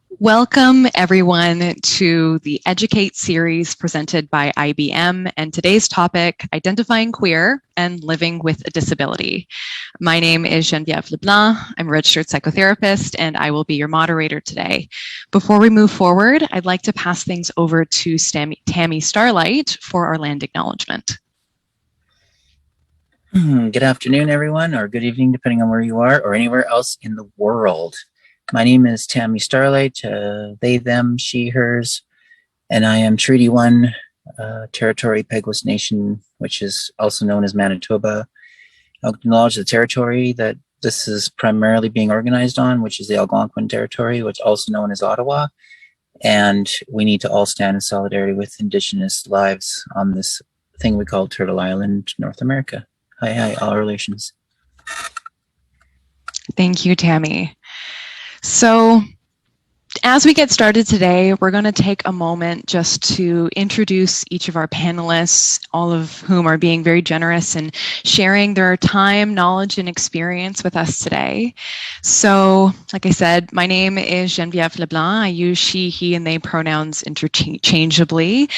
Welcome, everyone, to the Educate series presented by IBM, and today's topic, Identifying Queer and Living with a Disability. My name is Geneviève Leblanc. I'm a registered psychotherapist, and I will be your moderator today. Before we move forward, I'd like to pass things over to Tammy Starlight for our land acknowledgement. Good afternoon, everyone, or good evening, depending on where you are, or anywhere else in the world. My name is Tammy Starlight, they, them, she, hers, and I am Treaty 1, Territory Peguis Nation, which is also known as Manitoba. I'll acknowledge the territory that this is primarily being organized on, which is the Algonquin Territory, which is also known as Ottawa. And we need to all stand in solidarity with Indigenous lives on this thing we call Turtle Island, North America. Hi, all relations. Thank you, Tammy. So as we get started today, we're going to take a moment just to introduce each of our panelists, all of whom are being very generous and sharing their time, knowledge, and experience with us today. So, like I said, my name is Geneviève Leblanc. I use she, he, and they pronouns interchangeably.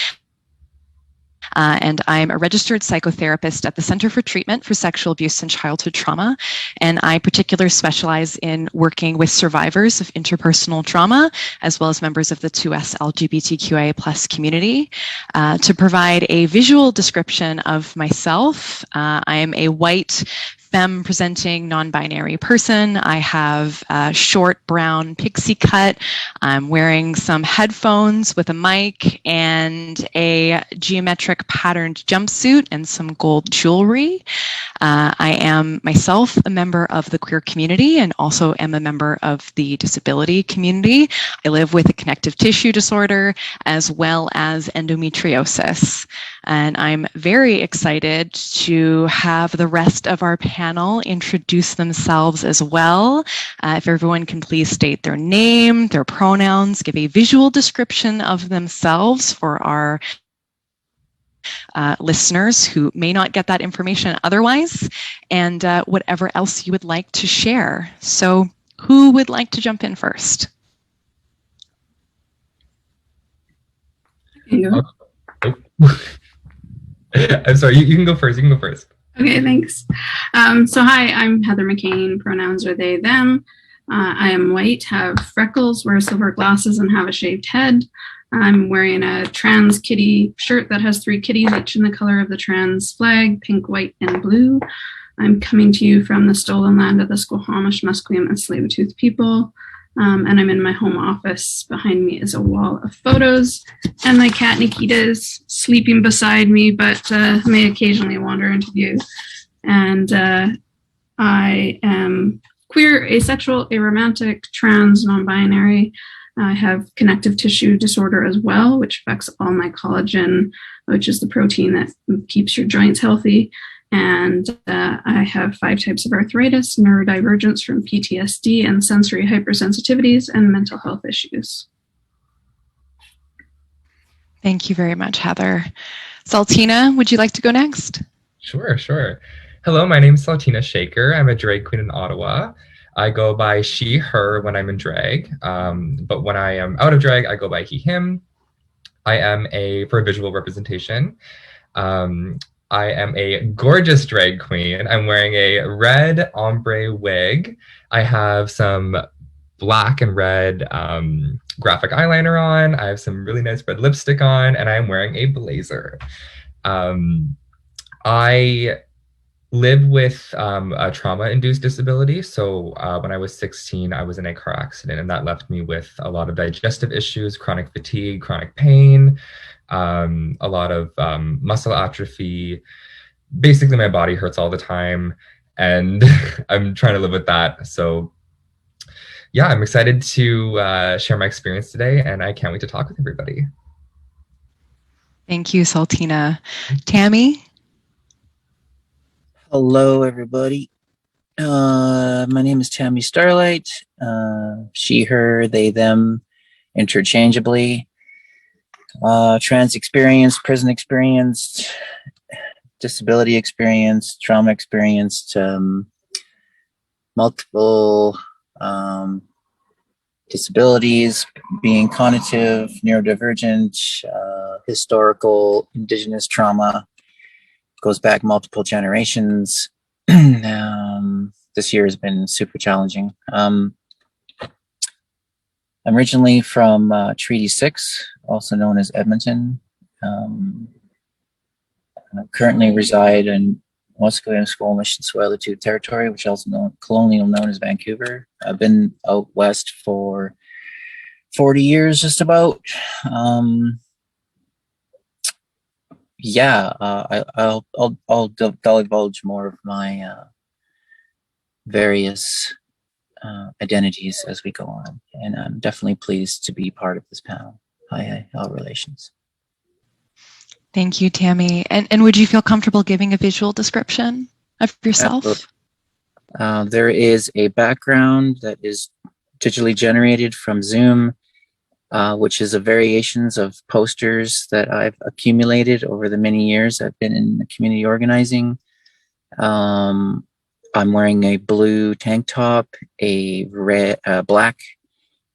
And I'm a registered psychotherapist at the Center for Treatment for Sexual Abuse and Childhood Trauma. And I particularly specialize in working with survivors of interpersonal trauma, as well as members of the 2S LGBTQIA+ community. To provide a visual description of myself, I am a white, femme-presenting non-binary person. I have a short brown pixie cut. I'm wearing some headphones with a mic and a geometric patterned jumpsuit and some gold jewelry. I am myself a member of the queer community and also am a member of the disability community. I live with a connective tissue disorder as well as endometriosis. And I'm very excited to have the rest of our panel introduce themselves as well. If everyone can please state their name, their pronouns, give a visual description of themselves for our listeners who may not get that information otherwise, and whatever else you would like to share. So who would like to jump in first? I'm sorry, you can go first. You can go first. Okay, thanks. So hi, I'm Heather McCain. Pronouns are they, them. I am white, have freckles, wear silver glasses, and have a shaved head. I'm wearing a trans kitty shirt that has 3 kitties, each in the color of the trans flag, pink, white, and blue. I'm coming to you from the stolen land of the Squamish, Musqueam, and Tsleil-Waututh people. And I'm in my home office. Behind me is a wall of photos, and my cat Nikita is sleeping beside me, but may occasionally wander into view. And I am queer, asexual, aromantic, trans, non-binary. I have connective tissue disorder as well, which affects all my collagen, which is the protein that keeps your joints healthy. And I have 5 types of arthritis, neurodivergence from PTSD, and sensory hypersensitivities, and mental health issues. Thank you very much, Heather. Saltina, would you like to go next? Sure. Hello, my name is Saltina Shaker. I'm a drag queen in Ottawa. I go by she, her when I'm in drag, but when I am out of drag, I go by he, him. I am for visual representation. I am a gorgeous drag queen. I'm wearing a red ombre wig. I have some black and red graphic eyeliner on. I have some really nice red lipstick on, and I'm wearing a blazer. I live with a trauma-induced disability. So when I was 16, I was in a car accident, and that left me with a lot of digestive issues, chronic fatigue, chronic pain, a lot of muscle atrophy. Basically, my body hurts all the time, and I'm trying to live with that. So yeah, I'm excited to share my experience today, and I can't wait to talk with everybody. Thank you, Saltina. Tammy? Hello, everybody. My name is Tammy Starlight. She, her, they, them, interchangeably. Trans experience, prison experienced, disability experience, trauma experienced, multiple disabilities, being cognitive, neurodivergent, historical, indigenous trauma, goes back multiple generations. This year has been super challenging. I'm originally from Treaty 6, also known as Edmonton. I currently reside in Waskawa Squamish and Tsawwassen Territory, which is also colonial known as Vancouver. I've been out west for 40 years, just about. I'll divulge more of my various identities as we go on, and I'm definitely pleased to be part of this panel. Hi, all relations. Thank you, Tammy. And would you feel comfortable giving a visual description of yourself? There is a background that is digitally generated from Zoom, which is a variations of posters that I've accumulated over the many years I've been in the community organizing. I'm wearing a blue tank top, a black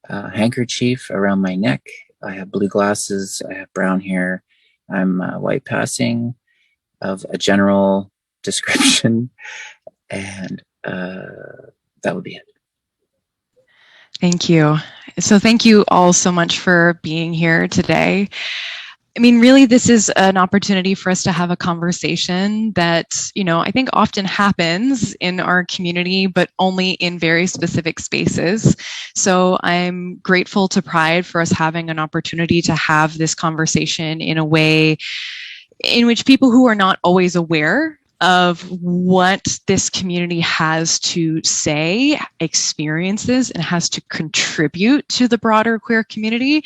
handkerchief around my neck. I have blue glasses. I have brown hair. I'm white passing of a general description, and that would be it. Thank you. So thank you all so much for being here today. I mean, really, this is an opportunity for us to have a conversation that, I think often happens in our community, but only in very specific spaces. So I'm grateful to Pride for us having an opportunity to have this conversation in a way in which people who are not always aware of what this community has to say, experiences, and has to contribute to the broader queer community,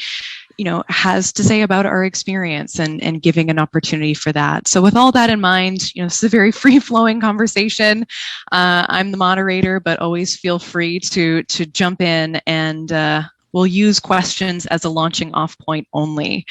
has to say about our experience, and giving an opportunity for that. So with all that in mind, this is a very free-flowing conversation. I'm the moderator, but always feel free to jump in, and we'll use questions as a launching off point only.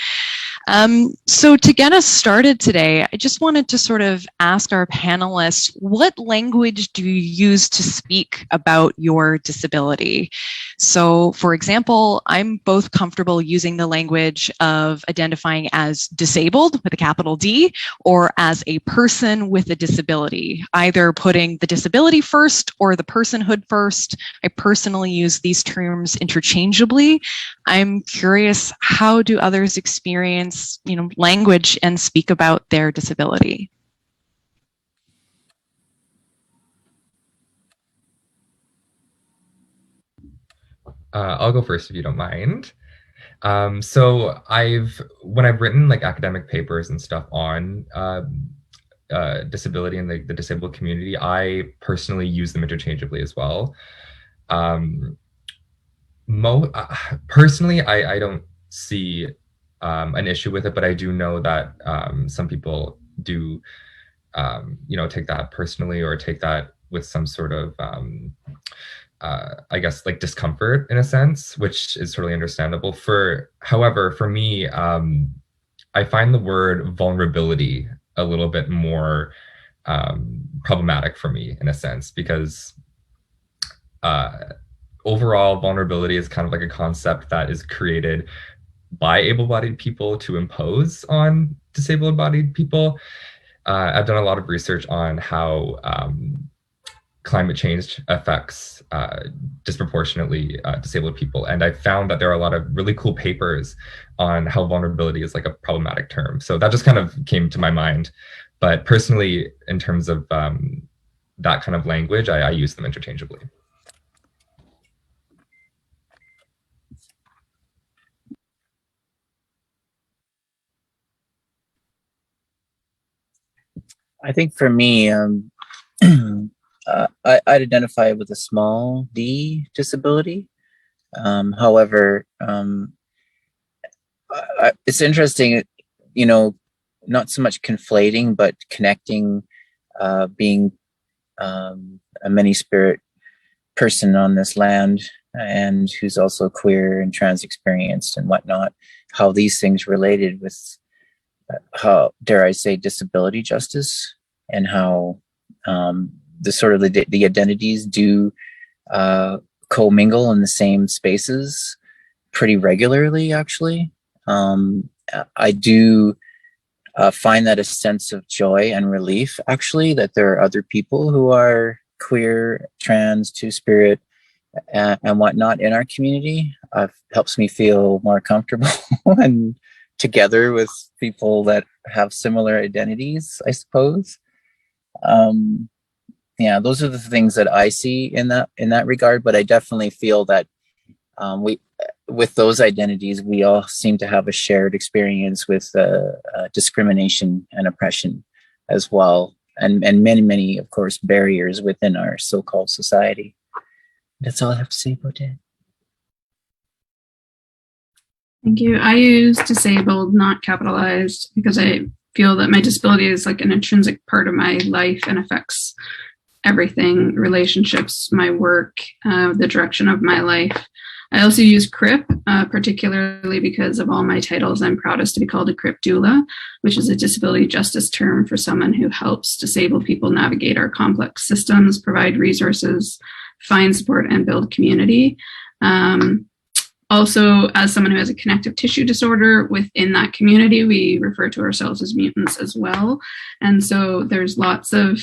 So to get us started today, I just wanted to sort of ask our panelists, what language do you use to speak about your disability? So for example, I'm both comfortable using the language of identifying as disabled with a capital D, or as a person with a disability, either putting the disability first or the personhood first. I personally use these terms interchangeably. I'm curious, how do others experience, language and speak about their disability? I'll go first if you don't mind. So when I've written like academic papers and stuff on disability and the disabled community, I personally use them interchangeably as well. Personally, I don't see an issue with it, but I do know that some people do, take that personally, or take that with some sort of, I guess, like discomfort in a sense, which is totally understandable. However, for me, I find the word vulnerability a little bit more problematic for me in a sense, because overall vulnerability is kind of like a concept that is created by able-bodied people to impose on disabled-bodied people. I've done a lot of research on how climate change affects disproportionately disabled people, and I found that there are a lot of really cool papers on how vulnerability is like a problematic term. So that just kind of came to my mind. But personally, in terms of that kind of language, I use them interchangeably. I think for me, I'd identify with a small D disability. However, it's interesting, not so much conflating, but connecting, being a many-spirit person on this land, and who's also queer and trans experienced and whatnot, how these things related with how, dare I say, disability justice, and how the sort of the identities do commingle in the same spaces pretty regularly, actually. I do find that a sense of joy and relief, actually, that there are other people who are queer, trans, two-spirit, and whatnot in our community. Helps me feel more comfortable and together with people that have similar identities, I suppose. Yeah, those are the things that I see in that regard. But I definitely feel that with those identities, we all seem to have a shared experience with discrimination and oppression as well, and many, of course, barriers within our so-called society. That's all I have to say about that. Thank you. I use disabled, not capitalized, because I feel that my disability is like an intrinsic part of my life and affects everything, relationships, my work, the direction of my life. I also use CRIP, particularly because of all my titles. I'm proudest to be called a CRIP doula, which is a disability justice term for someone who helps disabled people navigate our complex systems, provide resources, find support, and build community. Also, as someone who has a connective tissue disorder within that community, we refer to ourselves as mutants as well. And so there's lots of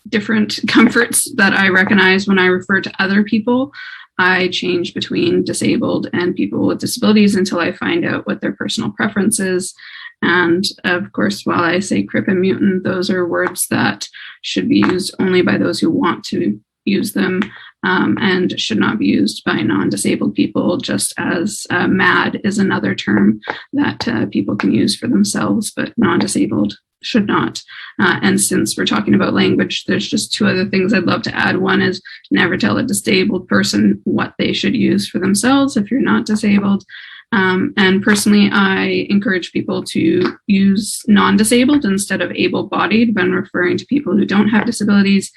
different comforts that I recognize when I refer to other people. I change between disabled and people with disabilities until I find out what their personal preference is. And of course, while I say CRIP and mutant, those are words that should be used only by those who want to use them, and should not be used by non-disabled people, just as MAD is another term that people can use for themselves, but non-disabled should not. And since we're talking about language, there's just two other things I'd love to add. One is never tell a disabled person what they should use for themselves if you're not disabled. And personally, I encourage people to use non-disabled instead of able-bodied when referring to people who don't have disabilities.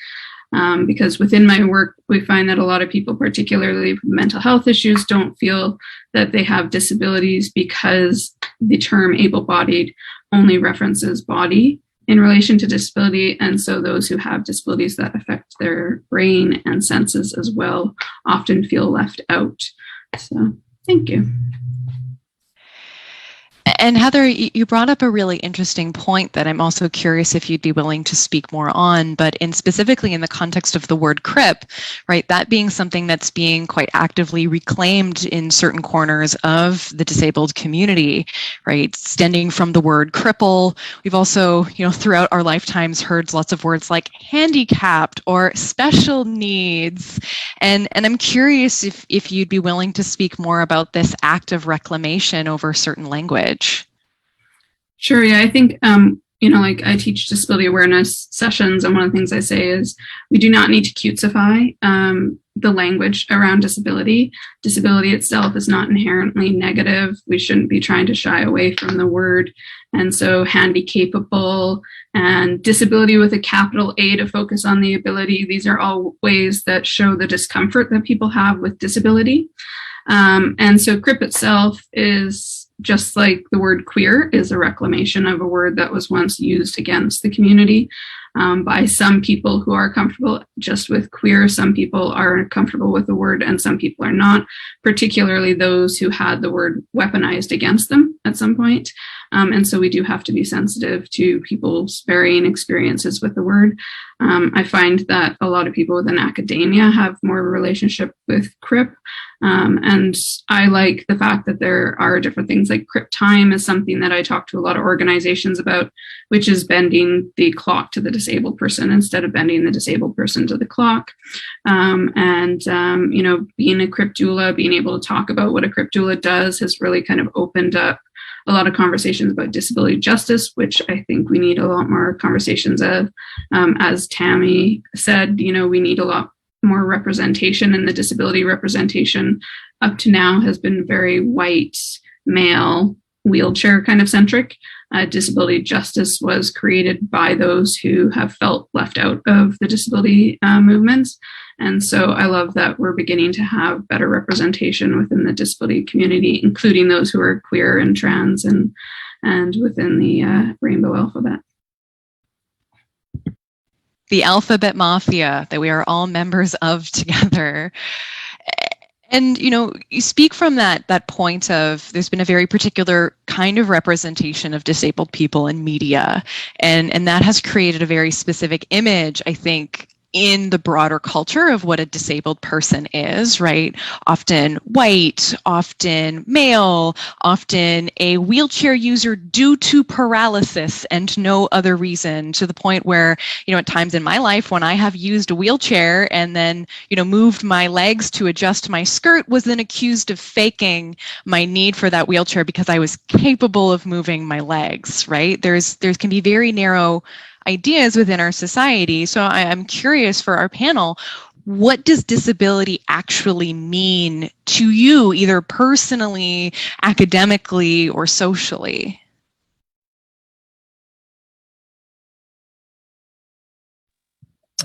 Because within my work, we find that a lot of people, particularly with mental health issues, don't feel that they have disabilities because the term able-bodied only references body in relation to disability. And so those who have disabilities that affect their brain and senses as well often feel left out. So thank you. And Heather, you brought up a really interesting point that I'm also curious if you'd be willing to speak more on, but specifically in the context of the word CRIP, right, that being something that's being quite actively reclaimed in certain corners of the disabled community, right, stemming from the word cripple. We've also, throughout our lifetimes heard lots of words like handicapped or special needs. And I'm curious if you'd be willing to speak more about this act of reclamation over certain language. Sure. Yeah, I think, like I teach disability awareness sessions, and one of the things I say is we do not need to cutesify the language around disability. Disability itself is not inherently negative. We shouldn't be trying to shy away from the word. And so handicapable and disability with a capital A to focus on the ability, these are all ways that show the discomfort that people have with disability. And so CRIP itself is, just like the word queer, is a reclamation of a word that was once used against the community by some people who are comfortable just with queer. Some people are comfortable with the word and some people are not, particularly those who had the word weaponized against them at some point. And so we do have to be sensitive to people's varying experiences with the word. I find that a lot of people within academia have more of a relationship with CRIP. And I like the fact that there are different things like CRIP time is something that I talk to a lot of organizations about, which is bending the clock to the disabled person instead of bending the disabled person to the clock. Being a CRIP doula, being able to talk about what a CRIP doula does has really kind of opened up a lot of conversations about disability justice, which I think we need a lot more conversations of. As Tammy said, we need a lot more representation, and the disability representation up to now has been very white, male, wheelchair kind of centric. Disability justice was created by those who have felt left out of the disability movements. And so I love that we're beginning to have better representation within the disability community, including those who are queer and trans and within the rainbow alphabet. The alphabet mafia that we are all members of together. And, you speak from that point of there's been a very particular kind of representation of disabled people in media, and that has created a very specific image, I think, in the broader culture of what a disabled person is, right? Often white, often male, often a wheelchair user due to paralysis and no other reason, to the point where, at times in my life when I have used a wheelchair and then, moved my legs to adjust my skirt, was then accused of faking my need for that wheelchair because I was capable of moving my legs, right? There can be very narrow ideas within our society. So I'm curious for our panel, what does disability actually mean to you, either personally, academically, or socially?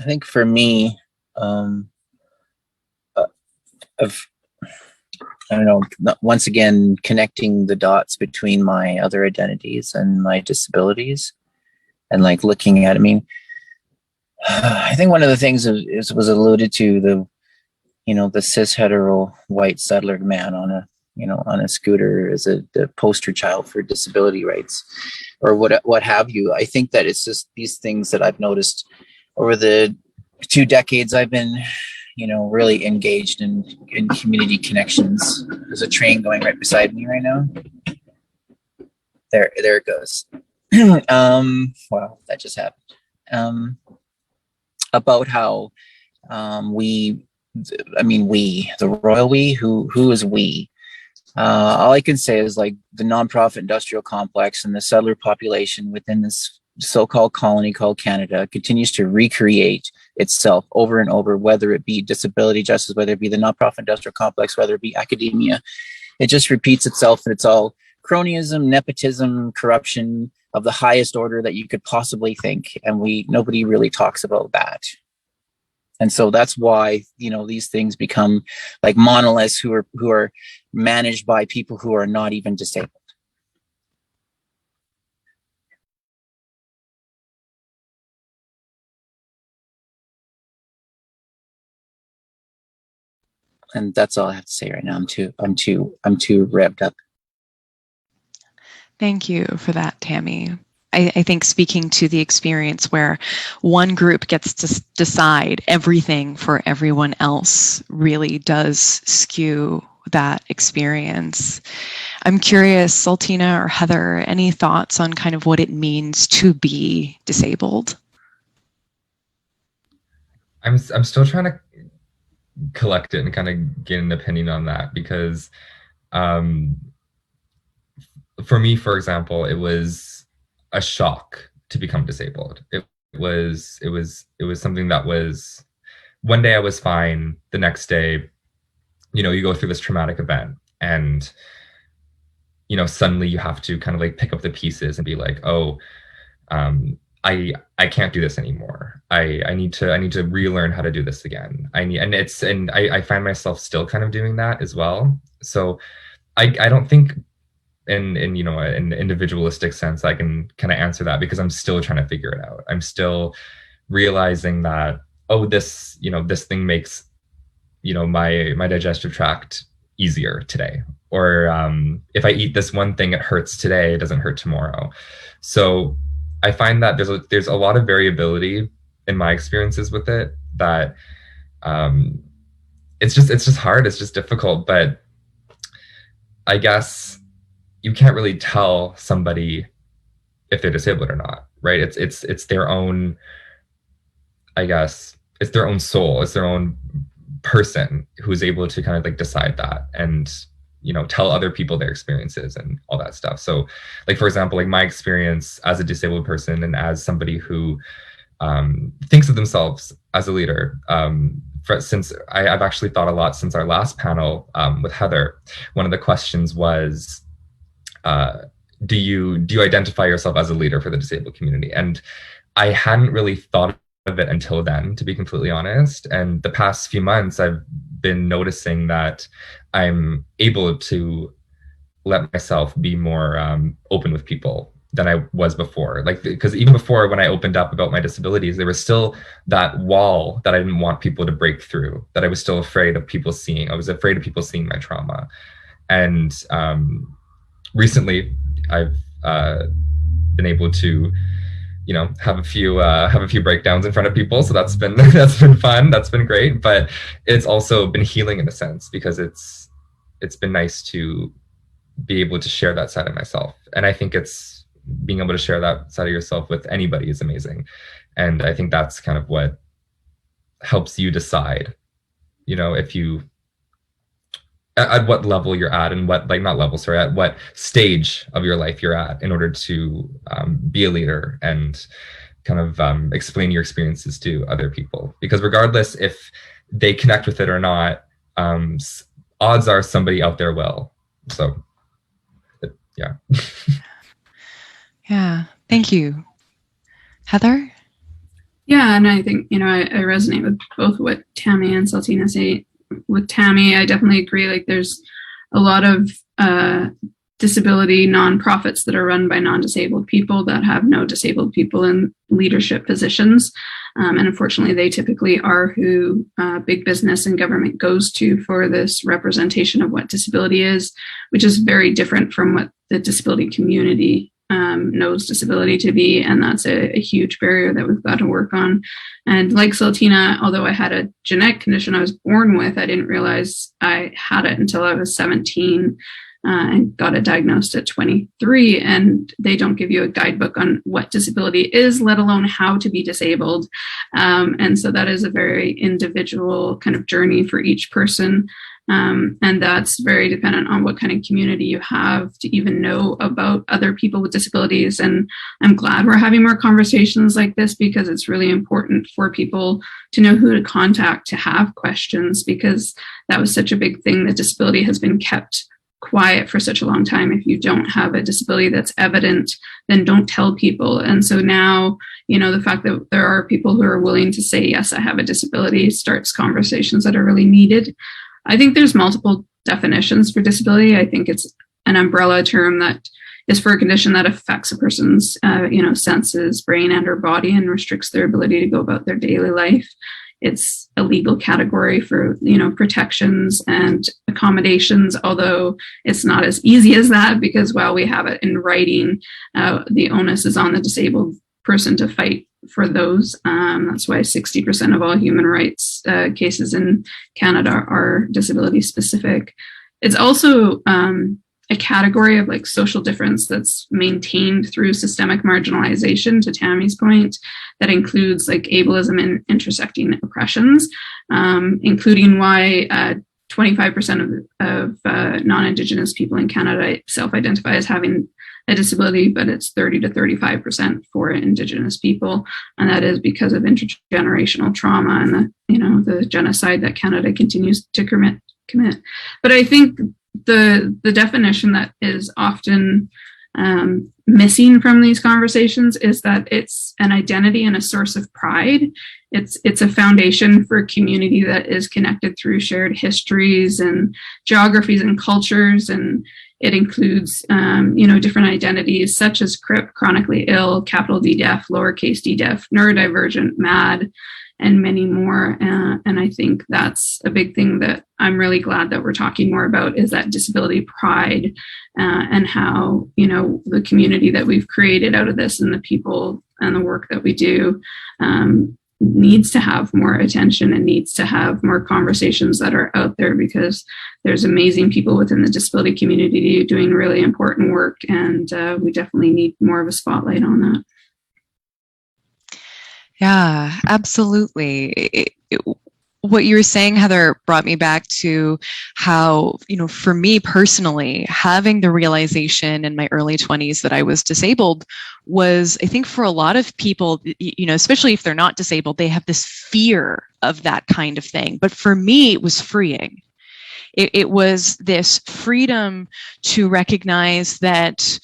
I think for me, I don't know, once again, connecting the dots between my other identities and my disabilities, and like looking at, I think one of the things was alluded to, the cis hetero white settler man on a scooter as the poster child for disability rights, or what have you. I think that it's just these things that I've noticed over the 2 decades I've been, really engaged in community connections. There's a train going right beside me right now. There it goes. Wow, that just happened. About how we, the royal we, who is we? All I can say is like the nonprofit industrial complex and the settler population within this so-called colony called Canada continues to recreate itself over and over, whether it be disability justice, whether it be the nonprofit industrial complex, whether it be academia. It just repeats itself, and it's all cronyism, nepotism, corruption of the highest order that you could possibly think, and nobody really talks about that. And so that's why these things become like monoliths who are managed by people who are not even disabled. And that's all I have to say right now. I'm too revved up. Thank you for that, Tammy. I think speaking to the experience where one group gets to decide everything for everyone else really does skew that experience. I'm curious, Saltina or Heather, any thoughts on kind of what it means to be disabled? I'm still trying to collect it and kind of get an opinion on that, because for me, for example, it was a shock to become disabled. It was something that was, one day I was fine, the next day, you go through this traumatic event, and suddenly you have to kind of like pick up the pieces and be like, oh, I can't do this anymore. I need to relearn how to do this again. I find myself still kind of doing that as well. So I don't think in an individualistic sense I can kind of answer that, because I'm still trying to figure it out. I'm still realizing that, oh, this thing makes my digestive tract easier today, or if I eat this one thing, it hurts today, it doesn't hurt tomorrow. So I find that there's a lot of variability in my experiences with it, that it's just hard, it's just difficult. But I guess you can't really tell somebody if they're disabled or not, right? It's their own, I guess, it's their own soul, it's their own person who's able to kind of like decide that, and tell other people their experiences and all that stuff. So like, for example, like my experience as a disabled person and as somebody who thinks of themselves as a leader, since I've actually thought a lot since our last panel with Heather. One of the questions was, do you identify yourself as a leader for the disabled community? And I hadn't really thought of it until then, to be completely honest. And the past few months, I've been noticing that I'm able to let myself be more open with people than I was before. Like, because even before, when I opened up about my disabilities, there was still that wall that I didn't want people to break through, that I was still afraid of people seeing. I was afraid of people seeing my trauma. And recently I've been able to, you know, have a few breakdowns in front of people. So that's been fun. That's been great. But it's also been healing in a sense, because it's been nice to be able to share that side of myself. And I think it's being able to share that side of yourself with anybody is amazing. And I think that's kind of what helps you decide, you know, if you, at what level you're at, and what, like, not level, sorry, at what stage of your life you're at, in order to be a leader and kind of explain your experiences to other people. Because regardless if they connect with it or not, odds are somebody out there will. So, yeah. Yeah, thank you. Heather? Yeah, and I think, you know, I resonate with both what Tammy and Saltina say. With Tammy, I definitely agree. Like, there's a lot of disability nonprofits that are run by non-disabled people that have no disabled people in leadership positions. And unfortunately, they typically are who big business and government goes to for this representation of what disability is, which is very different from what the disability community knows disability to be. And that's a huge barrier that we've got to work on. And like Saltina, although I had a genetic condition I was born with, I didn't realize I had it until I was 17 and got it diagnosed at 23. And they don't give you a guidebook on what disability is, let alone how to be disabled. And so that is a very individual kind of journey for each person. And that's very dependent on what kind of community you have to even know about other people with disabilities. And I'm glad we're having more conversations like this, because it's really important for people to know who to contact to have questions, because that was such a big thing. That disability has been kept quiet for such a long time. If you don't have a disability that's evident, then don't tell people. And so now, you know, the fact that there are people who are willing to say, yes, I have a disability, starts conversations that are really needed. I think there's multiple definitions for disability. I think it's an umbrella term that is for a condition that affects a person's, senses, brain, and or body, and restricts their ability to go about their daily life. It's a legal category for, protections and accommodations, although it's not as easy as that, because while we have it in writing, the onus is on the disabled person to fight for those. That's why 60% of all human rights cases in Canada are disability specific. It's also a category of like social difference that's maintained through systemic marginalization, to Tammy's point, that includes like ableism and intersecting oppressions, including why 25% of non-Indigenous people in Canada self-identify as having a disability, but it's 30 to 35% for Indigenous people. And that is because of intergenerational trauma and the genocide that Canada continues to commit. But I think the definition that is often missing from these conversations is that it's an identity and a source of pride. It's a foundation for a community that is connected through shared histories and geographies and cultures, and it includes different identities such as CRIP, chronically ill, capital D deaf, lowercase d deaf, neurodivergent, MAD, and many more. And I think that's a big thing that I'm really glad that we're talking more about, is that disability pride, and how, the community that we've created out of this and the people and the work that we do needs to have more attention and needs to have more conversations that are out there, because there's amazing people within the disability community doing really important work, and we definitely need more of a spotlight on that. Yeah, absolutely. What you were saying, Heather, brought me back to how, for me personally, having the realization in my early 20s that I was disabled was, I think for a lot of people, especially if they're not disabled, they have this fear of that kind of thing. But for me, it was freeing. It was this freedom to recognize that,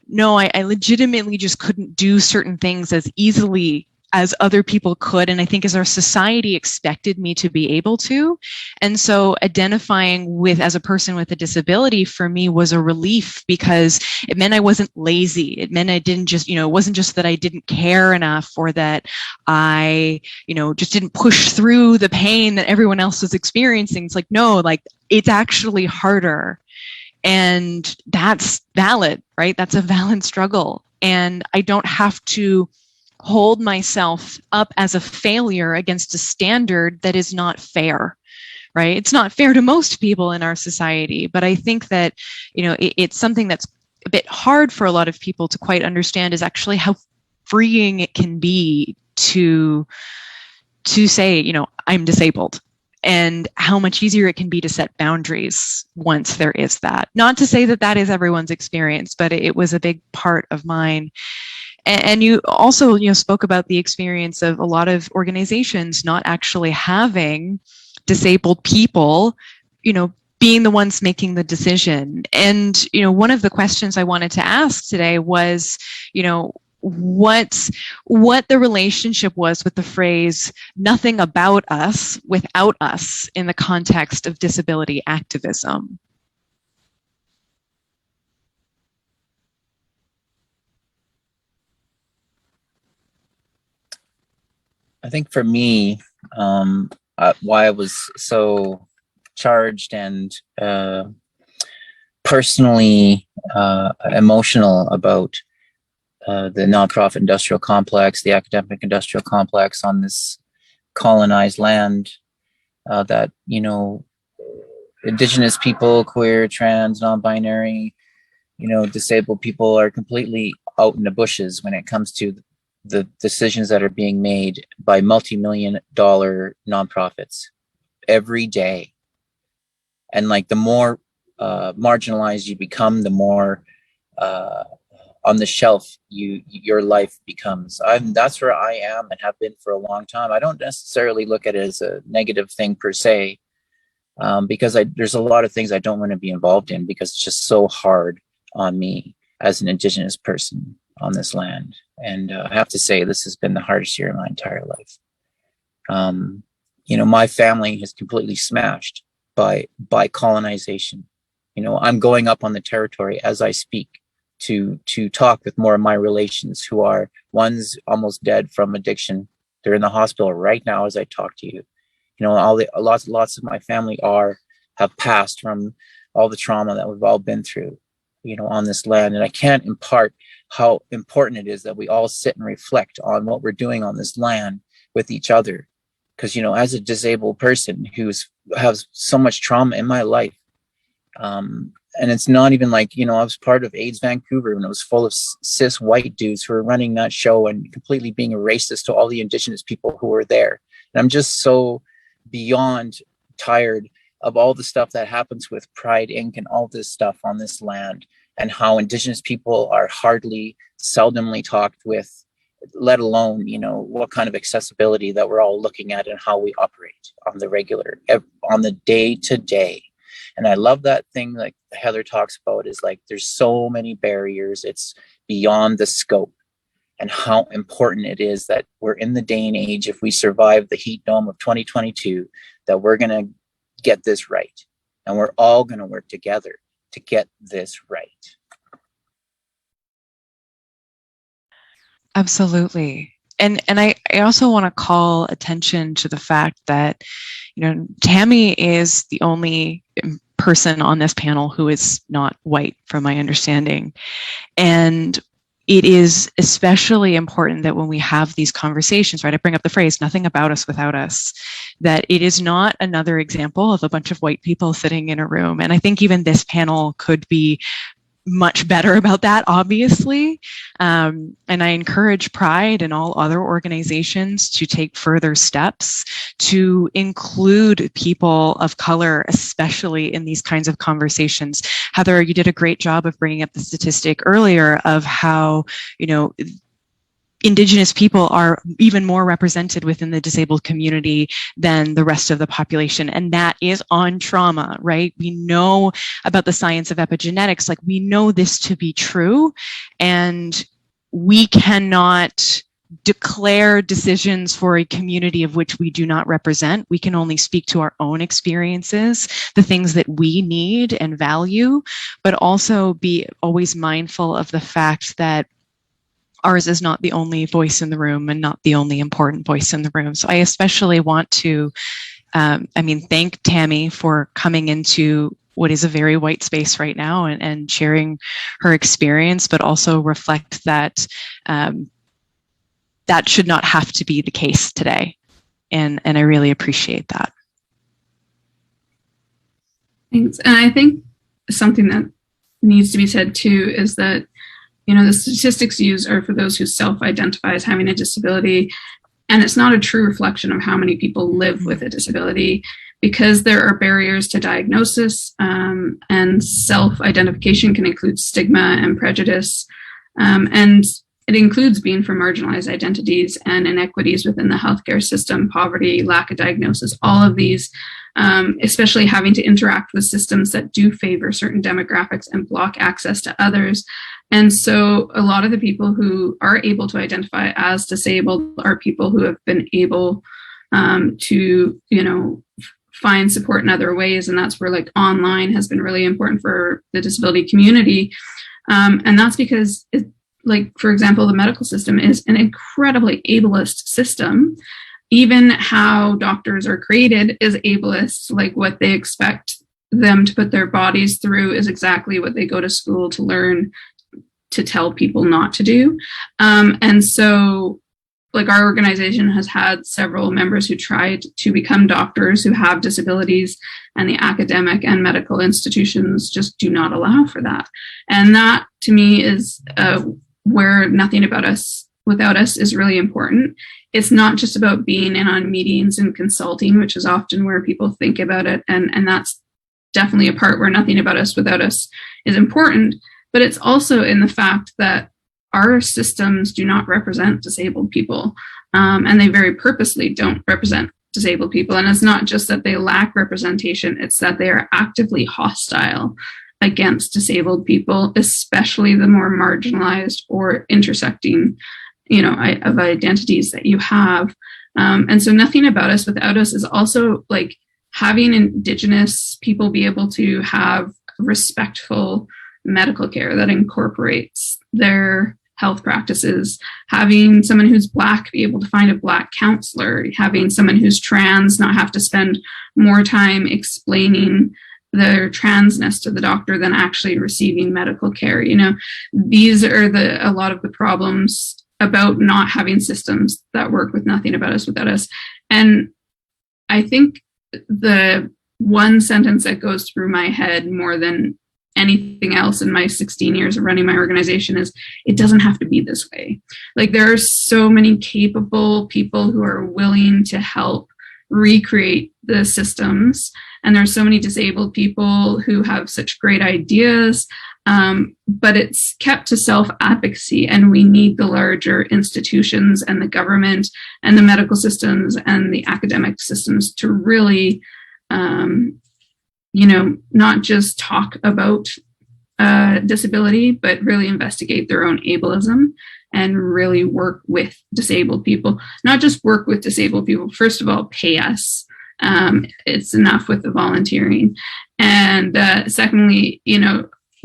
no, I legitimately just couldn't do certain things as easily as other people could, and I think as our society expected me to be able to. And so identifying with as a person with a disability for me was a relief, because it meant I wasn't lazy. It meant I didn't just, it wasn't just that I didn't care enough, or that I, just didn't push through the pain that everyone else was experiencing. It's like, no, like it's actually harder. And that's valid, right? That's a valid struggle. And I don't have to hold myself up as a failure against a standard that is not fair, right? It's not fair to most people in our society, but I think that, it's something that's a bit hard for a lot of people to quite understand, is actually how freeing it can be to say, I'm disabled, and how much easier it can be to set boundaries once there is that. Not to say that that is everyone's experience, but it was a big part of mine. And you also, spoke about the experience of a lot of organizations not actually having disabled people, being the ones making the decision. And, one of the questions I wanted to ask today was, what the relationship was with the phrase "nothing about us without us" in the context of disability activism. I think for me, why I was so charged and personally emotional about the nonprofit industrial complex, the academic industrial complex on this colonized land, that, Indigenous people, queer, trans, non-binary, disabled people are completely out in the bushes when it comes to the decisions that are being made by multi-million-dollar nonprofits every day. And like the more marginalized you become, the more on the shelf your life becomes. That's where I am and have been for a long time. I don't necessarily look at it as a negative thing per se, because there's a lot of things I don't want to be involved in, because it's just so hard on me as an Indigenous person on this land. And I have to say, this has been the hardest year of my entire life. My family is completely smashed by colonization. I'm going up on the territory as I speak to talk with more of my relations who are, one's almost dead from addiction. They're in the hospital right now as I talk to you. Lots of my family have passed from all the trauma that we've all been through, on this land. And I can't impart how important it is that we all sit and reflect on what we're doing on this land with each other. Because, as a disabled person has so much trauma in my life, and it's not even like, I was part of AIDS Vancouver, and it was full of cis white dudes who were running that show and completely being a racist to all the Indigenous people who were there. And I'm just so beyond tired of all the stuff that happens with Pride Inc. and all this stuff on this land, and how Indigenous people are seldomly talked with, let alone, what kind of accessibility that we're all looking at and how we operate on the day to day. And I love that thing like Heather talks about, is like, there's so many barriers. It's beyond the scope, and how important it is that we're in the day and age, if we survive the heat dome of 2022, that we're going to get this right. And we're all going to work together to get this right. Absolutely. And I also want to call attention to the fact that, Tammy is the only person on this panel who is not white, from my understanding. And it is especially important that when we have these conversations, right, I bring up the phrase, "nothing about us without us," that it is not another example of a bunch of white people sitting in a room. And I think even this panel could be much better about that, obviously. And I encourage Pride and all other organizations to take further steps to include people of color, especially in these kinds of conversations. Heather, you did a great job of bringing up the statistic earlier of how, Indigenous people are even more represented within the disabled community than the rest of the population. And that is on trauma, right? We know about the science of epigenetics, like we know this to be true, and we cannot declare decisions for a community of which we do not represent. We can only speak to our own experiences, the things that we need and value, but also be always mindful of the fact that ours is not the only voice in the room and not the only important voice in the room. So I especially want to, thank Tammy for coming into what is a very white space right now and sharing her experience, but also reflect that that should not have to be the case today. And I really appreciate that. Thanks. And I think something that needs to be said too is that, the statistics used are for those who self-identify as having a disability. And it's not a true reflection of how many people live with a disability, because there are barriers to diagnosis, and self-identification can include stigma and prejudice. And it includes being from marginalized identities and inequities within the healthcare system, poverty, lack of diagnosis, all of these, especially having to interact with systems that do favor certain demographics and block access to others. And so a lot of the people who are able to identify as disabled are people who have been able to, find support in other ways. And that's where online has been really important for the disability community. And that's because for example, the medical system is an incredibly ableist system. Even how doctors are created is ableist. What they expect them to put their bodies through is exactly what they go to school to learn to tell people not to do. And so our organization has had several members who tried to become doctors who have disabilities, and the academic and medical institutions just do not allow for that. And that to me is where nothing about us without us is really important. It's not just about being in on meetings and consulting, which is often where people think about it. And that's definitely a part where nothing about us without us is important. But it's also in the fact that our systems do not represent disabled people, and they very purposely don't represent disabled people. And it's not just that they lack representation, it's that they are actively hostile against disabled people, especially the more marginalized or intersecting, of identities that you have. And so nothing about us without us is also having Indigenous people be able to have respectful medical care that incorporates their health practices, having someone who's Black be able to find a Black counselor, having someone who's trans not have to spend more time explaining their transness to the doctor than actually receiving medical care. These are a lot of the problems about not having systems that work with nothing about us without us. And I think the one sentence that goes through my head more than anything else in my 16 years of running my organization is, it doesn't have to be this way. There are so many capable people who are willing to help recreate the systems. And there are so many disabled people who have such great ideas, but it's kept to self-advocacy. And we need the larger institutions and the government and the medical systems and the academic systems to really not just talk about disability, but really investigate their own ableism and really work with disabled people. Not just work with disabled people, first of all, pay us. It's enough with the volunteering. And secondly,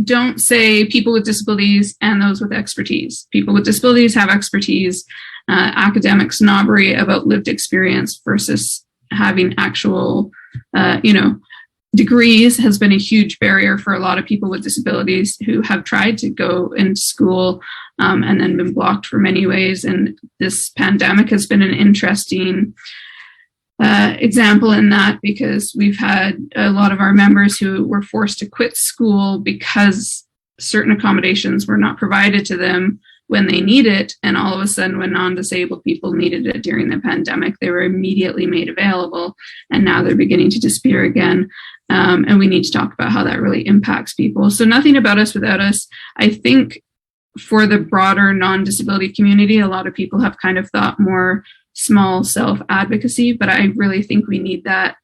don't say people with disabilities and those with expertise. People with disabilities have expertise. Academic snobbery about lived experience versus having actual, degrees has been a huge barrier for a lot of people with disabilities who have tried to go into school and then been blocked for many ways. And this pandemic has been an interesting example in that, because we've had a lot of our members who were forced to quit school because certain accommodations were not provided to them when they need it. And all of a sudden, when non-disabled people needed it during the pandemic, they were immediately made available. And now they're beginning to disappear again. And we need to talk about how that really impacts people. So nothing about us without us. I think for the broader non-disability community, a lot of people have kind of thought more small self-advocacy, but I really think we need that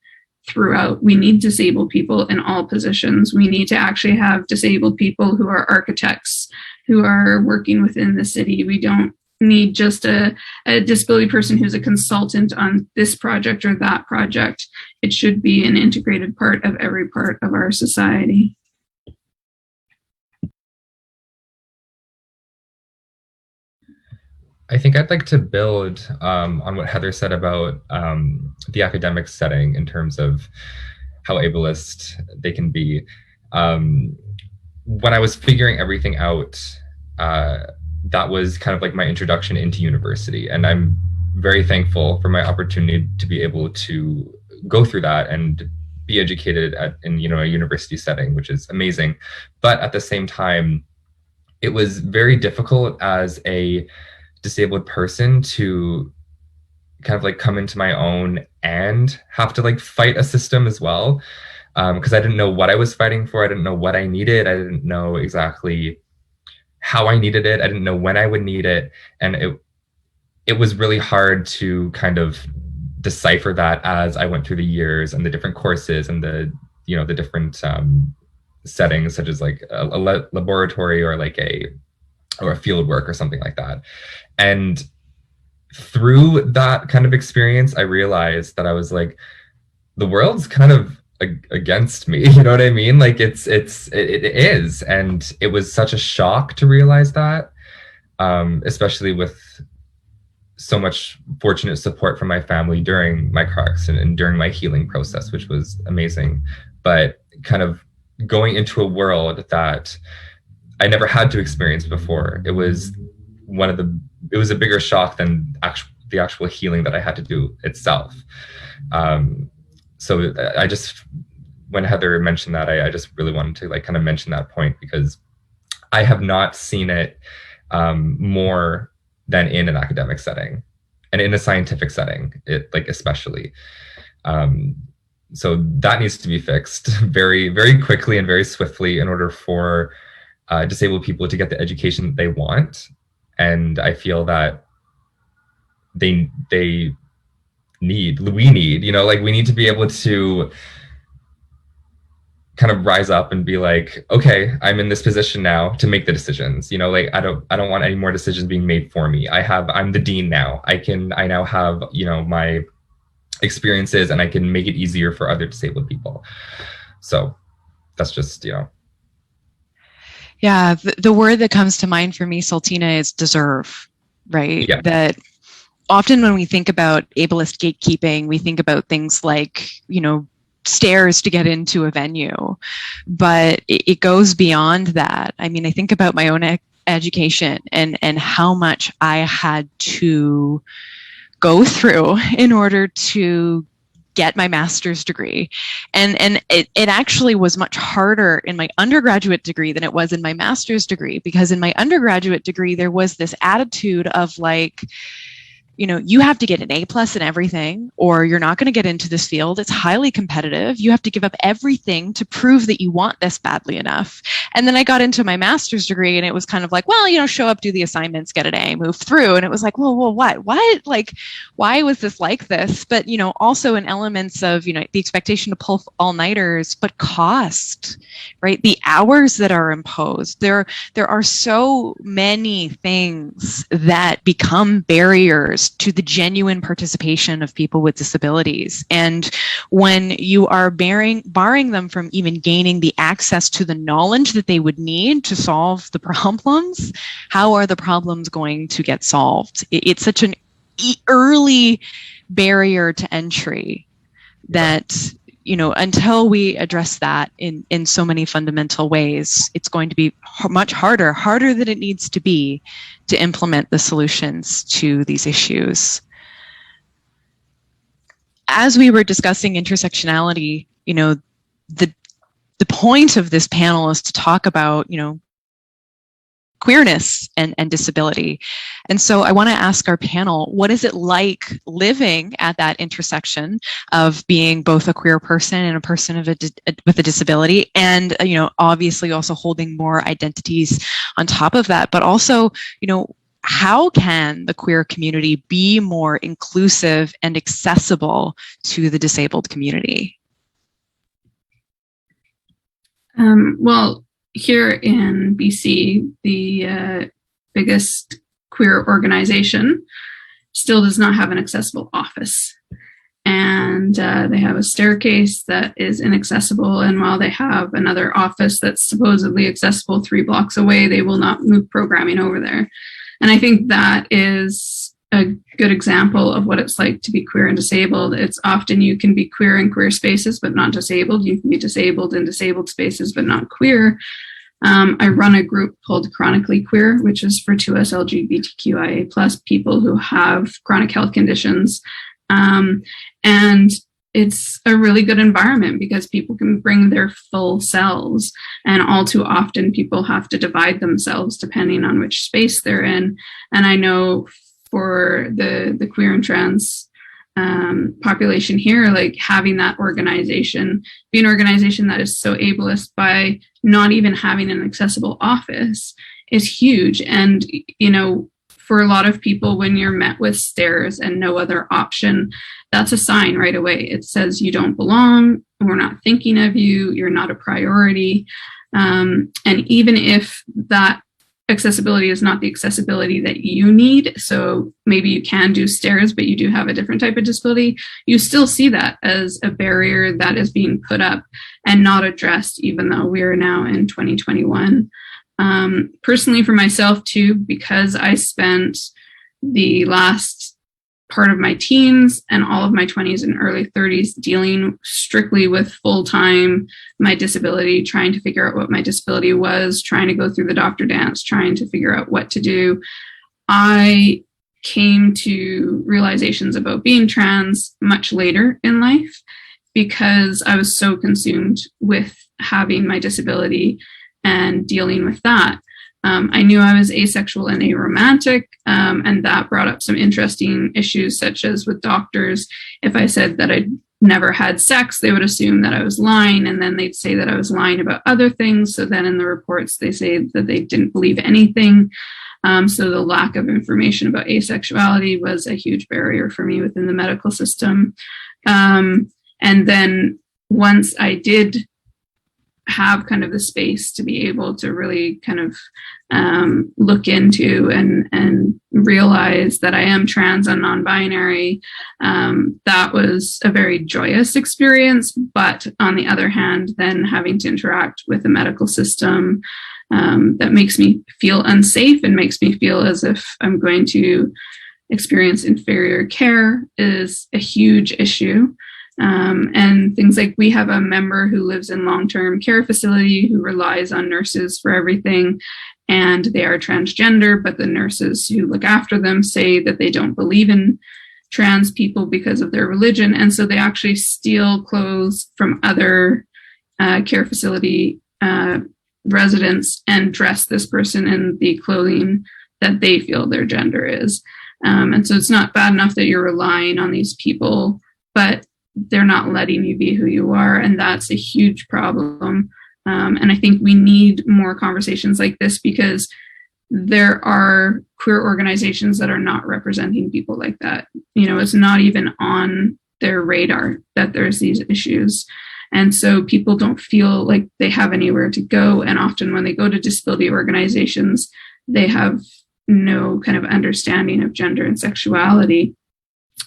throughout. We need disabled people in all positions. We need to actually have disabled people who are architects, who are working within the city. We don't need just a disability person who's a consultant on this project or that project. It should be an integrated part of every part of our society. I think I'd like to build on what Heather said about the academic setting in terms of how ableist they can be. When I was figuring everything out, that was kind of like my introduction into university. And I'm very thankful for my opportunity to be able to go through that and be educated in a university setting, which is amazing. But at the same time, it was very difficult as a disabled person to kind of like come into my own and have to like fight a system as well, because I didn't know what I was fighting for. I didn't know what I needed. I didn't know exactly how I needed it. I didn't know when I would need it. And it was really hard to kind of decipher that as I went through the years and the different courses and the different settings, such as like a laboratory or a field work or something like that. And through that kind of experience, I realized that I was like, the world's kind of against me. You know what I mean? Like it is. And it was such a shock to realize that, especially with so much fortunate support from my family during my car accident and during my healing process, which was amazing. But kind of going into a world that I never had to experience before, it was a bigger shock than the actual healing that I had to do itself. So when Heather mentioned that, I just really wanted to like kind of mention that point, because I have not seen it more than in an academic setting and in a scientific setting, especially. So that needs to be fixed very, very quickly and very swiftly in order for disabled people to get the education that they want. And I feel that we need, we need to be able to kind of rise up and be like, okay, I'm in this position now to make the decisions. I don't want any more decisions being made for me. I'm the dean now. I now have, my experiences, and I can make it easier for other disabled people. So that's just, Yeah, the word that comes to mind for me, Saltina, is deserve, right? Yeah. That often when we think about ableist gatekeeping, we think about things like, stairs to get into a venue, but it goes beyond that. I mean, I think about my own education and how much I had to go through in order to get my master's degree. And it actually was much harder in my undergraduate degree than it was in my master's degree, because in my undergraduate degree, there was this attitude of like, you have to get an A+ in everything, or you're not going to get into this field. It's highly competitive. You have to give up everything to prove that you want this badly enough. And then I got into my master's degree, and it was kind of like, well, show up, do the assignments, get an A, move through. And it was like, well, what? Like, why was this like this? But, also in elements of, the expectation to pull all-nighters, but cost, right? The hours that are imposed. There are so many things that become barriers to the genuine participation of people with disabilities. And when you are barring them from even gaining the access to the knowledge that they would need to solve the problems, how are the problems going to get solved? It's such an early barrier to entry that, until we address that in so many fundamental ways, it's going to be much harder than it needs to be to implement the solutions to these issues. As we were discussing intersectionality, the point of this panel is to talk about, queerness and disability. And so I want to ask our panel, what is it like living at that intersection of being both a queer person and a person with a disability, and, obviously also holding more identities on top of that, but also, how can the queer community be more inclusive and accessible to the disabled community? Well, here in BC, the biggest queer organization still does not have an accessible office. And they have a staircase that is inaccessible. And while they have another office that's supposedly accessible 3 blocks away, they will not move programming over there. And I think that is a good example of what it's like to be queer and disabled. It's often you can be queer in queer spaces, but not disabled. You can be disabled in disabled spaces, but not queer. I run a group called Chronically Queer, which is for 2S LGBTQIA plus people who have chronic health conditions. And it's a really good environment because people can bring their full selves. And all too often people have to divide themselves depending on which space they're in. And I know for the queer and trans population here, like having that organization, be an organization that is so ableist by not even having an accessible office is huge. And, you know, for a lot of people, when you're met with stares and no other option, that's a sign right away. It says you don't belong, we're not thinking of you, you're not a priority. And even if that accessibility is not the accessibility that you need, so maybe you can do stairs, but you do have a different type of disability, you still see that as a barrier that is being put up and not addressed, even though we are now in 2021. Personally, for myself too, because I spent the last part of my teens and all of my 20s and early 30s dealing strictly with full-time my disability, trying to figure out what my disability was, trying to go through the doctor dance, trying to figure out what to do. I came to realizations about being trans much later in life because I was so consumed with having my disability and dealing with that. I knew I was asexual and aromantic, and that brought up some interesting issues, such as with doctors. If I said that I'd never had sex, they would assume that I was lying, and then they'd say that I was lying about other things. So then in the reports, they say that they didn't believe anything. So the lack of information about asexuality was a huge barrier for me within the medical system. And then once I did have kind of the space to be able to really kind of look into and realize that I am trans and non-binary, that was a very joyous experience. But on the other hand, then having to interact with the medical system that makes me feel unsafe and makes me feel as if I'm going to experience inferior care is a huge issue. And things like we have a member who lives in long-term care facility who relies on nurses for everything, and they are transgender, but the nurses who look after them say that they don't believe in trans people because of their religion. And so they actually steal clothes from other care facility residents and dress this person in the clothing that they feel their gender is. And so it's not bad enough that you're relying on these people, but they're not letting you be who you are. And that's a huge problem. And I think we need more conversations like this because there are queer organizations that are not representing people like that. You know, it's not even on their radar that there's these issues. And so people don't feel like they have anywhere to go. And often when they go to disability organizations, they have no kind of understanding of gender and sexuality.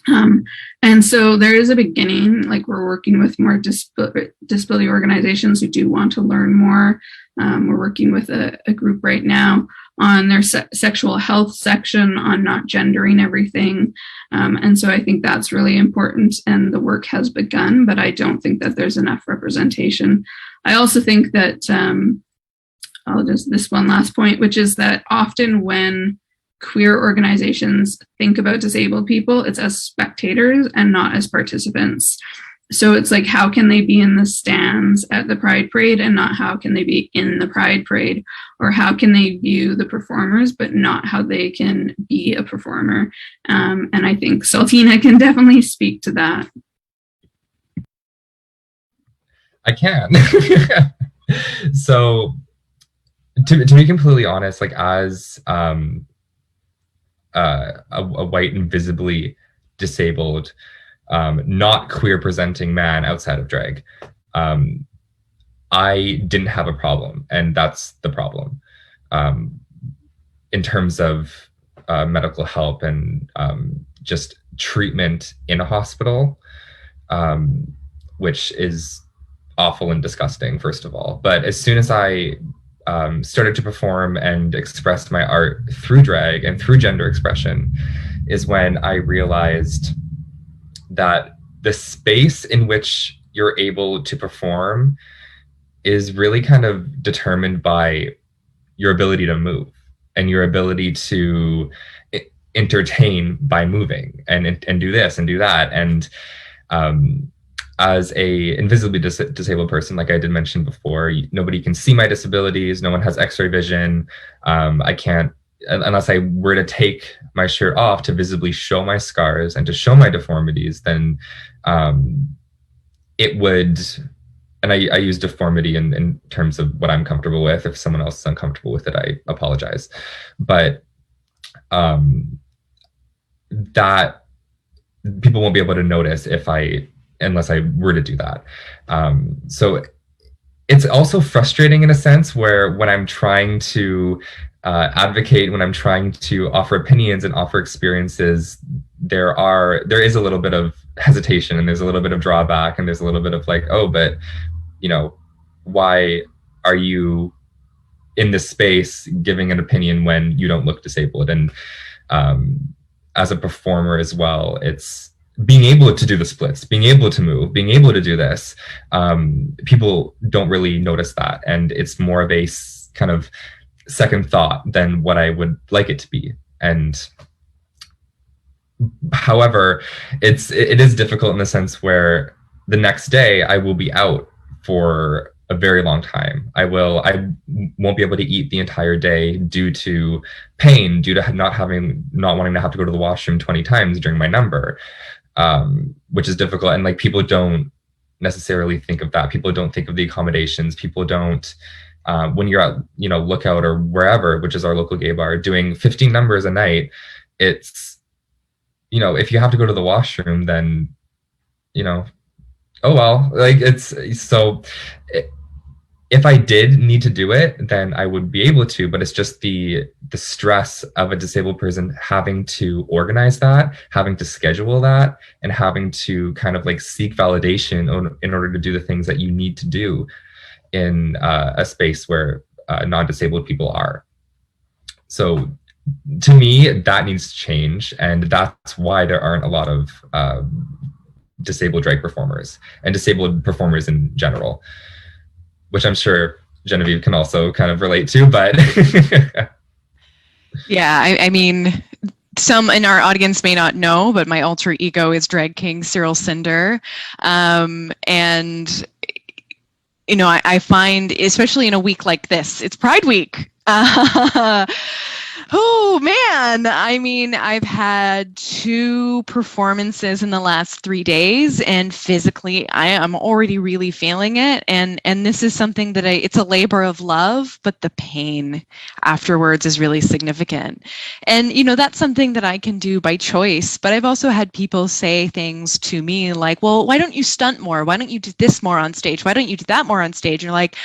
And so there is a beginning, like we're working with more disability organizations who do want to learn more. We're working with a group right now on their sexual health section on not gendering everything. And so I think that's really important and the work has begun, but I don't think that there's enough representation. I also think that, this one last point, which is that often when queer organizations think about disabled people, it's as spectators and not as participants. So it's like, how can they be in the stands at the Pride Parade and not how can they be in the Pride Parade? Or how can they view the performers, but not how they can be a performer? And I think Saltina can definitely speak to that. I can. So to be completely honest, like as a white and visibly disabled, not queer presenting man outside of drag, I didn't have a problem, and that's the problem. In terms of medical help and just treatment in a hospital, which is awful and disgusting, first of all. But as soon as I started to perform and express my art through drag and through gender expression is when I realized that the space in which you're able to perform is really kind of determined by your ability to move and your ability to entertain by moving and do this and do that. And as a invisibly disabled person, like I did mention before, nobody can see my disabilities. No one has X-ray vision. I can't, unless I were to take my shirt off to visibly show my scars and to show my deformities, then it would, and I use deformity in terms of what I'm comfortable with. If someone else is uncomfortable with it, I apologize. But that people won't be able to notice unless I were to do that. So it's also frustrating in a sense where when I'm trying to advocate, when I'm trying to offer opinions and offer experiences, there is a little bit of hesitation and there's a little bit of drawback and there's a little bit of like, oh, but why are you in this space giving an opinion when you don't look disabled? And as a performer as well, it's being able to do the splits, being able to move, being able to do this. People don't really notice that. And it's more of a kind of second thought than what I would like it to be. And however, it is difficult in the sense where the next day I will be out for a very long time. I won't be able to eat the entire day due to pain, due to not wanting to have to go to the washroom 20 times during my number, which is difficult. And like, people don't necessarily think of that. People don't think of the accommodations. People don't, when you're at, Lookout or wherever, which is our local gay bar, doing 15 numbers a night, it's, if you have to go to the washroom, then, oh well, like if I did need to do it, then I would be able to, but it's just the stress of a disabled person having to organize that, having to schedule that, and having to kind of like seek validation in order to do the things that you need to do in a space where non-disabled people are. So to me, that needs to change, and that's why there aren't a lot of disabled drag performers and disabled performers in general, which I'm sure Genevieve can also kind of relate to, but yeah, I mean, some in our audience may not know, but my alter ego is drag king Cyril Cinder. And I find, especially in a week like this, it's Pride Week. Oh man, I mean, I've had 2 performances in the last 3 days, and physically I am already really feeling it. And this is something that it's a labor of love, but the pain afterwards is really significant. And, that's something that I can do by choice. But I've also had people say things to me like, well, why don't you stunt more? Why don't you do this more on stage? Why don't you do that more on stage? And you're like,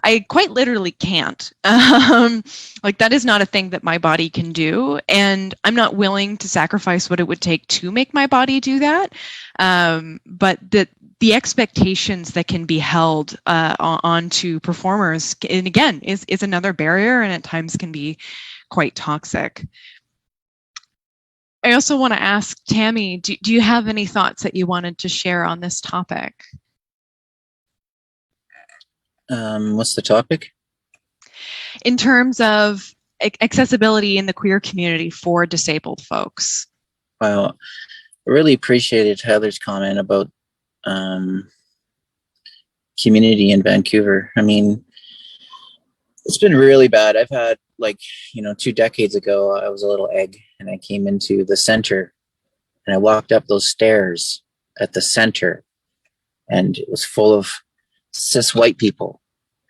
I quite literally can't. Like, that is not a thing that my body can do. And I'm not willing to sacrifice what it would take to make my body do that. But the expectations that can be held onto performers, and again, is another barrier, and at times can be quite toxic. I also want to ask Tammy, do you have any thoughts that you wanted to share on this topic? What's the topic? In terms of accessibility in the queer community for disabled folks. Well, I really appreciated Heather's comment about community in Vancouver. I mean, it's been really bad. I've had 2 decades ago, I was a little egg and I came into the center and I walked up those stairs at the center and it was full of cis white people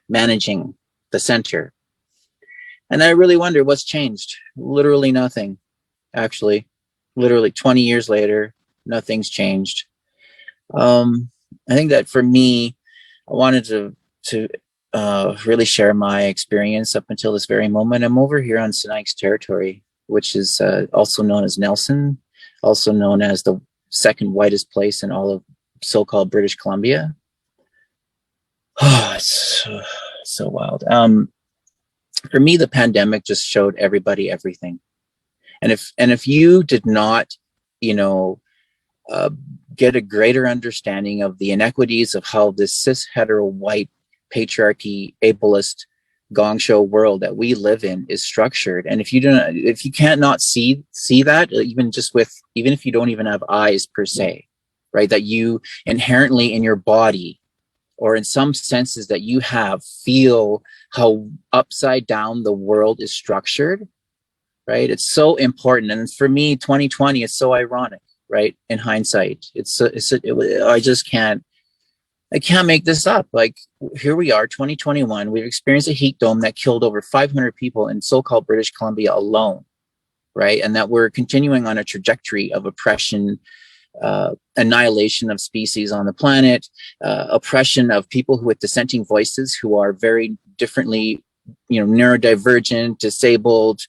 managing the center. And I really wonder what's changed. Literally nothing, actually. Literally 20 years later, nothing's changed. I think that for me, I wanted to really share my experience up until this very moment. I'm over here on Sinaiak's territory which is also known as Nelson, also known as the second whitest place in all of so-called British Columbia. Oh, it's so wild. For me, the pandemic just showed everybody everything. And if you did not, get a greater understanding of the inequities of how this cis hetero white patriarchy ableist gong show world that we live in is structured, and if you can't not see that, even if you don't even have eyes per se, right, that you inherently in your body or in some senses that you have feel how upside down the world is structured, right? It's so important. And for me, 2020 is so ironic, right? In hindsight, I can't make this up. Like, here we are, 2021. We've experienced a heat dome that killed over 500 people in so-called British Columbia alone, right? And that we're continuing on a trajectory of oppression, annihilation of species on the planet, oppression of people with dissenting voices who are very differently, neurodivergent, disabled,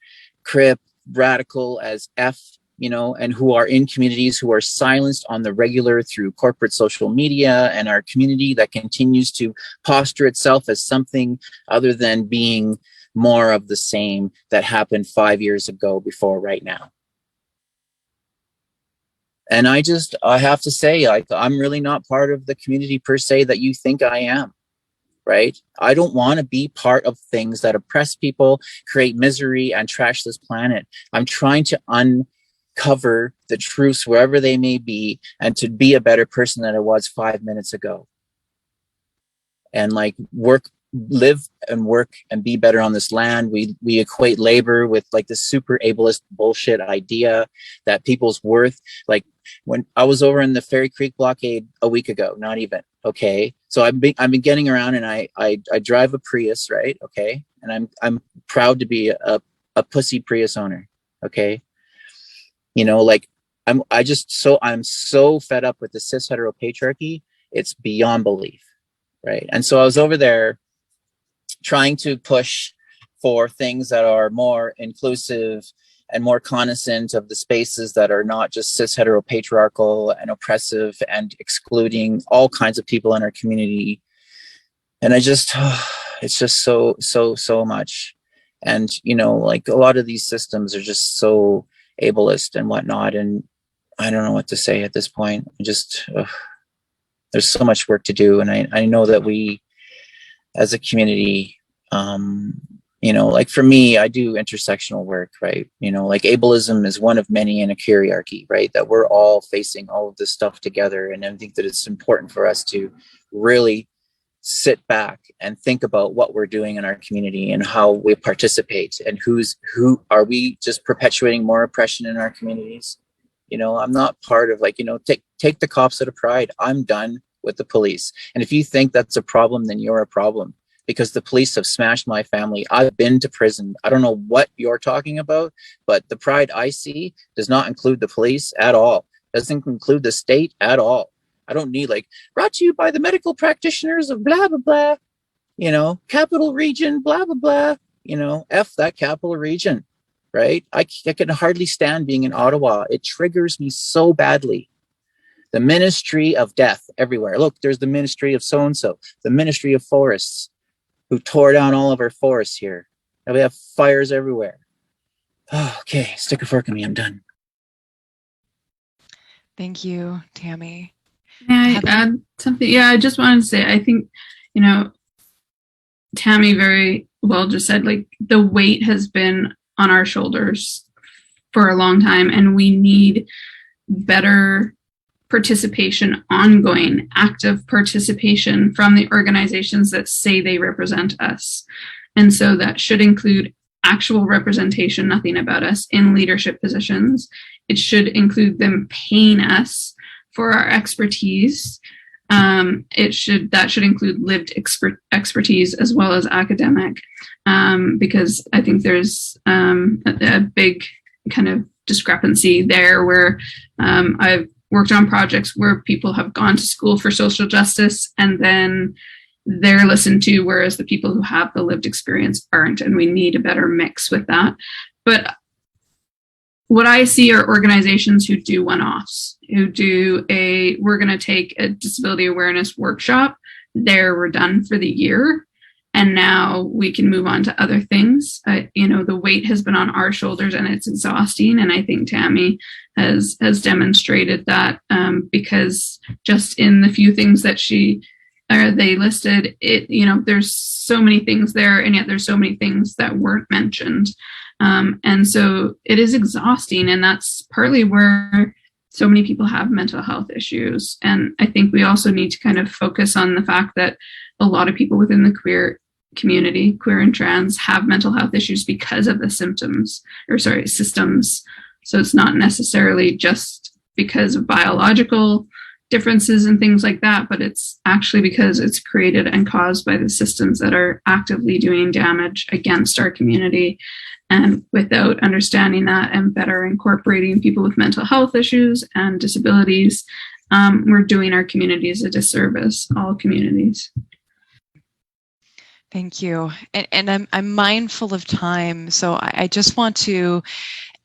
crip, radical as F, and who are in communities who are silenced on the regular through corporate social media, and our community that continues to posture itself as something other than being more of the same that happened 5 years ago before right now. And I have to say, I'm really not part of the community per se that you think I am, right? I don't want to be part of things that oppress people, create misery, and trash this planet. I'm trying to uncover the truths wherever they may be, and to be a better person than I was 5 minutes ago. And live and work and be better on this land. We equate labor with like this super ableist bullshit idea that people's worth, like when I was over in the Fairy Creek blockade a week ago, not even, okay? So I've been getting around, and I drive a Prius, right? Okay. And I'm proud to be a pussy Prius owner. Okay. I'm so fed up with the cis hetero patriarchy. It's beyond belief. Right. And so I was over there trying to push for things that are more inclusive and more cognizant of the spaces that are not just cis hetero patriarchal and oppressive and excluding all kinds of people in our community. And it's just so much. And, like a lot of these systems are just so ableist and whatnot. And I don't know what to say at this point. There's so much work to do. And I know that we, as a community, like for me, I do intersectional work, right? Like ableism is one of many in a hierarchy, right? That we're all facing all of this stuff together. And I think that it's important for us to really sit back and think about what we're doing in our community and how we participate, and who are we just perpetuating more oppression in our communities? I'm not part of take the cops out of Pride. I'm done with the police. And if you think that's a problem, then you're a problem, because the police have smashed my family. I've been to prison. I don't know what you're talking about, but the Pride I see does not include the police at all. Doesn't include the state at all. I don't need brought to you by the medical practitioners of blah, blah, blah, capital region, blah, blah, blah, F that capital region. Right? I can hardly stand being in Ottawa. It triggers me so badly. The ministry of death everywhere. Look, there's the ministry of so-and-so, the ministry of forests, who tore down all of our forests here. And we have fires everywhere. Oh, okay, stick a fork in me. I'm done. Thank you, Tammy. May I add something? Yeah, I just wanted to say, I think, Tammy very well just said, the weight has been on our shoulders for a long time, and we need better participation, ongoing active participation from the organizations that say they represent us. And so that should include actual representation, nothing about us, in leadership positions. It should include them paying us for our expertise. That should include lived expertise as well as academic, because I think there's a big kind of discrepancy there where I've worked on projects where people have gone to school for social justice and then they're listened to, whereas the people who have the lived experience aren't, and we need a better mix with that. But what I see are organizations who do one-offs, who do we're going to take a disability awareness workshop. There, we're done for the year. And now we can move on to other things. The weight has been on our shoulders and it's exhausting. And I think Tammy has demonstrated that because just in the few things that they listed, there's so many things there, and yet there's so many things that weren't mentioned. And so it is exhausting, and that's partly where so many people have mental health issues. And I think we also need to kind of focus on the fact that a lot of people within the queer community, queer and trans, have mental health issues because of the systems. So it's not necessarily just because of biological differences and things like that, but it's actually because it's created and caused by the systems that are actively doing damage against our community. And without understanding that and better incorporating people with mental health issues and disabilities, we're doing our communities a disservice, all communities. Thank you. And I'm mindful of time, so I just want to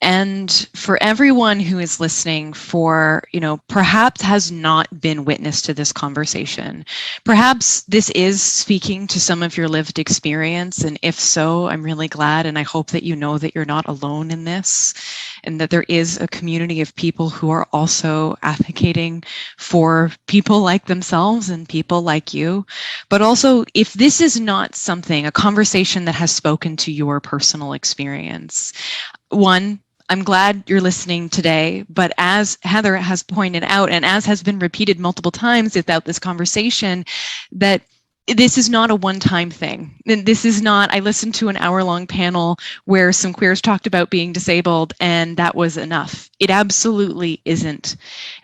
end for everyone who is listening perhaps has not been witness to this conversation. Perhaps this is speaking to some of your lived experience, and if so, I'm really glad, and I hope that you know that you're not alone in this, and that there is a community of people who are also advocating for people like themselves and people like you. But also, if this is not a conversation that has spoken to your personal experience, one, I'm glad you're listening today, but as Heather has pointed out, and as has been repeated multiple times throughout this conversation, that this is not a one-time thing. This is not, I listened to an hour-long panel where some queers talked about being disabled and that was enough. It absolutely isn't.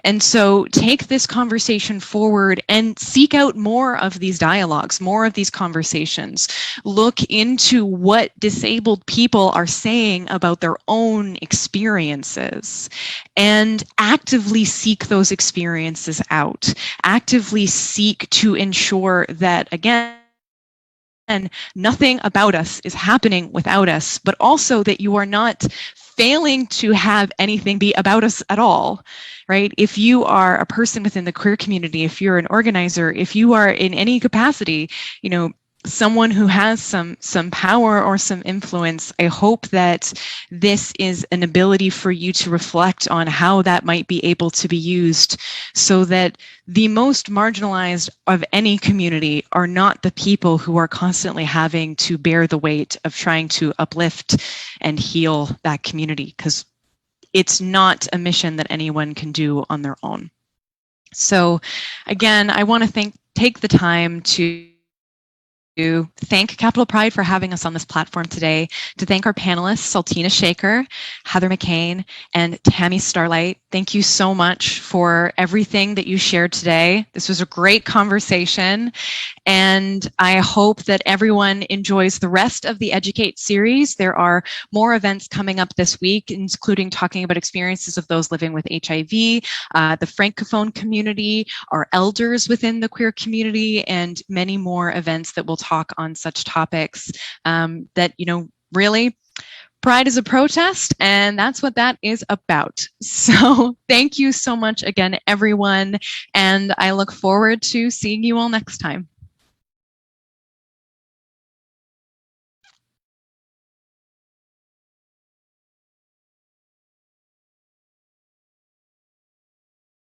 And so take this conversation forward and seek out more of these dialogues, more of these conversations. Look into what disabled people are saying about their own experiences and actively seek those experiences out. Actively seek to ensure that, again, nothing about us is happening without us, but also that you are not failing to have anything be about us at all, right? If you are a person within the queer community, if you're an organizer, if you are in any capacity, someone who has some power or some influence, I hope that this is an ability for you to reflect on how that might be able to be used so that the most marginalized of any community are not the people who are constantly having to bear the weight of trying to uplift and heal that community, because it's not a mission that anyone can do on their own. So again, I want to take the time to thank Capital Pride for having us on this platform today, to thank our panelists, Saltina Shaker, Heather McCain, and Tammy Starlight. Thank you so much for everything that you shared today. This was a great conversation, and I hope that everyone enjoys the rest of the Educate series. There are more events coming up this week, including talking about experiences of those living with HIV, the Francophone community, our elders within the queer community, and many more events that will talk on such topics that, really, Pride is a protest, and that's what that is about. So thank you so much again, everyone, and I look forward to seeing you all next time.